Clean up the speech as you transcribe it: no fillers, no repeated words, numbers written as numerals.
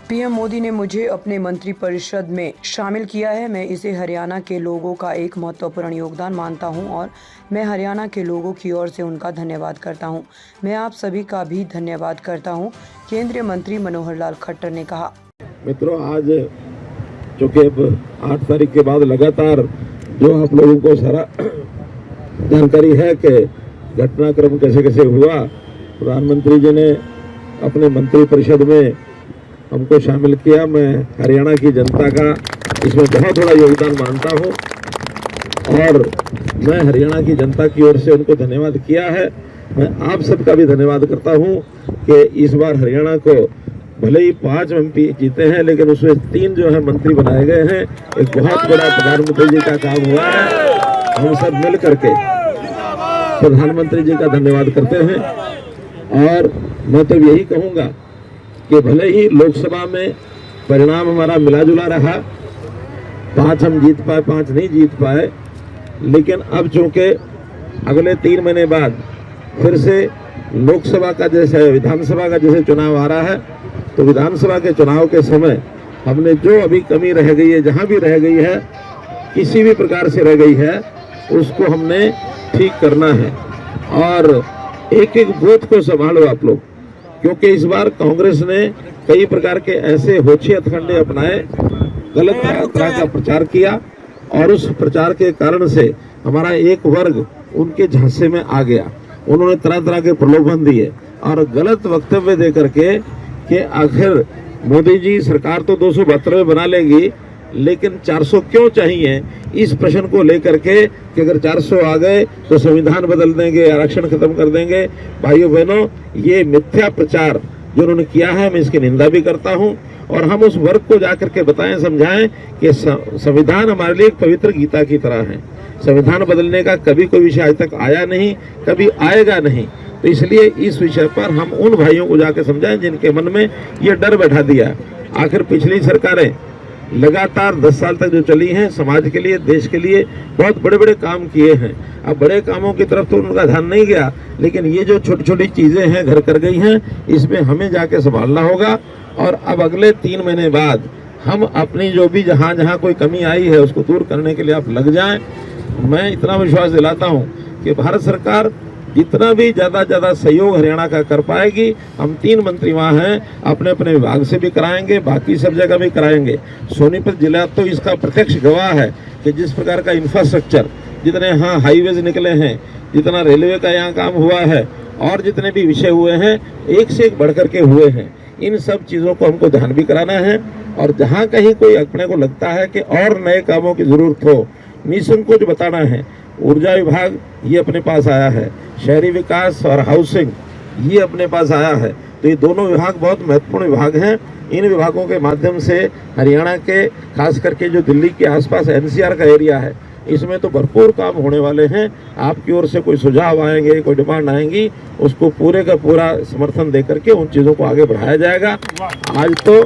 PM Modi ने मुझे अपने मंत्रिपरिषद में शामिल किया है। मैं इसे हरियाणा के लोगों का एक महत्वपूर्ण योगदान मानता हूं और मैं हरियाणा के लोगों की ओर से उनका धन्यवाद करता हूं। मैं आप सभी का भी धन्यवाद करता हूं, केंद्रीय मंत्री मनोहर लाल खट्टर ने कहा। मित्रों, आज चूँकि अब 8 तारीख के बाद लगातार जो आप लोगों को सारा जानकारी है कि घटनाक्रम कैसे कैसे हुआ, प्रधानमंत्री जी ने अपने मंत्रिपरिषद में हमको शामिल किया। मैं हरियाणा की जनता का इसमें बहुत बड़ा योगदान मानता हूं और मैं हरियाणा की जनता की ओर से उनको धन्यवाद किया है। मैं आप सबका भी धन्यवाद करता हूं कि इस बार हरियाणा को भले ही 5 MP जीते हैं, लेकिन उसमें 3 जो है मंत्री बनाए गए हैं। एक बहुत बड़ा प्रधानमंत्री जी का काम हुआ है। हम सब मिल करके प्रधानमंत्री जी का धन्यवाद करते हैं और मैं तो यही कहूँगा कि भले ही लोकसभा में परिणाम हमारा मिला जुला रहा, 5 हम जीत पाए, 5 नहीं जीत पाए, लेकिन अब चूंकि अगले 3 महीने बाद फिर से लोकसभा का जैसे विधानसभा का जैसे चुनाव आ रहा है, तो विधानसभा के चुनाव के समय हमने जो अभी कमी रह गई है, जहां भी रह गई है, किसी भी प्रकार से रह गई है, उसको हमने ठीक करना है। और एक एक बूथ को संभालो आप लोग, क्योंकि इस बार कांग्रेस ने कई प्रकार के ऐसे होछे हथकंडे अपनाए, गलत तरह का प्रचार किया और उस प्रचार के कारण से हमारा एक वर्ग उनके झांसे में आ गया। उन्होंने तरह तरह के प्रलोभन दिए और गलत वक्तव्य दे करके कि आखिर मोदी जी सरकार तो 272 बना लेगी, लेकिन 400 क्यों चाहिए, इस प्रश्न को लेकर के कि अगर 400 आ गए तो संविधान बदल देंगे, आरक्षण खत्म कर देंगे। भाइयों बहनों, ये मिथ्या प्रचार जो उन्होंने किया है, मैं इसकी निंदा भी करता हूं और हम उस वर्ग को जाकर के बताएं, समझाएं कि संविधान हमारे लिए एक पवित्र गीता की तरह है। संविधान बदलने का कभी कोई विषय आज तक आया नहीं, कभी आएगा नहीं। तो इसलिए इस विषय पर हम उन भाइयों को जाकर समझाएं जिनके मन में ये डर बैठा दिया। आखिर पिछली सरकारें लगातार 10 साल तक जो चली हैं, समाज के लिए, देश के लिए बहुत बड़े बड़े काम किए हैं। अब बड़े कामों की तरफ तो उनका ध्यान नहीं गया, लेकिन ये जो छोटी छोटी चीजें हैं घर कर गई हैं, इसमें हमें जाके संभालना होगा। और अब अगले 3 महीने बाद हम अपनी जो भी जहाँ जहाँ कोई कमी आई है उसको दूर करने के लिए आप लग जाएं। मैं इतना विश्वास दिलाता हूँ कि भारत सरकार जितना भी ज़्यादा सहयोग हरियाणा का कर पाएगी। हम 3 मंत्री वहाँ हैं, अपने अपने विभाग से भी कराएंगे, बाकी सब जगह भी कराएंगे। सोनीपत जिला तो इसका प्रत्यक्ष गवाह है कि जिस प्रकार का इंफ्रास्ट्रक्चर, जितने यहाँ हाईवेज निकले हैं, जितना रेलवे का यहाँ काम हुआ है और जितने भी विषय हुए हैं, एक से एक बढ़ करके हुए हैं। इन सब चीज़ों को हमको ध्यान भी कराना है और जहाँ कहीं कोई अपने को लगता है कि और नए कामों की ज़रूरत हो, निःसंकोच बताना है। ऊर्जा विभाग ये अपने पास आया है, शहरी विकास और हाउसिंग ये अपने पास आया है। तो ये दोनों विभाग बहुत महत्वपूर्ण विभाग हैं। इन विभागों के माध्यम से हरियाणा के, खास करके जो दिल्ली के आसपास NCR का एरिया है, इसमें तो भरपूर काम होने वाले हैं। आपकी ओर से कोई सुझाव आएंगे, कोई डिमांड आएंगी, उसको पूरे का पूरा समर्थन दे करके उन चीज़ों को आगे बढ़ाया जाएगा। आज तो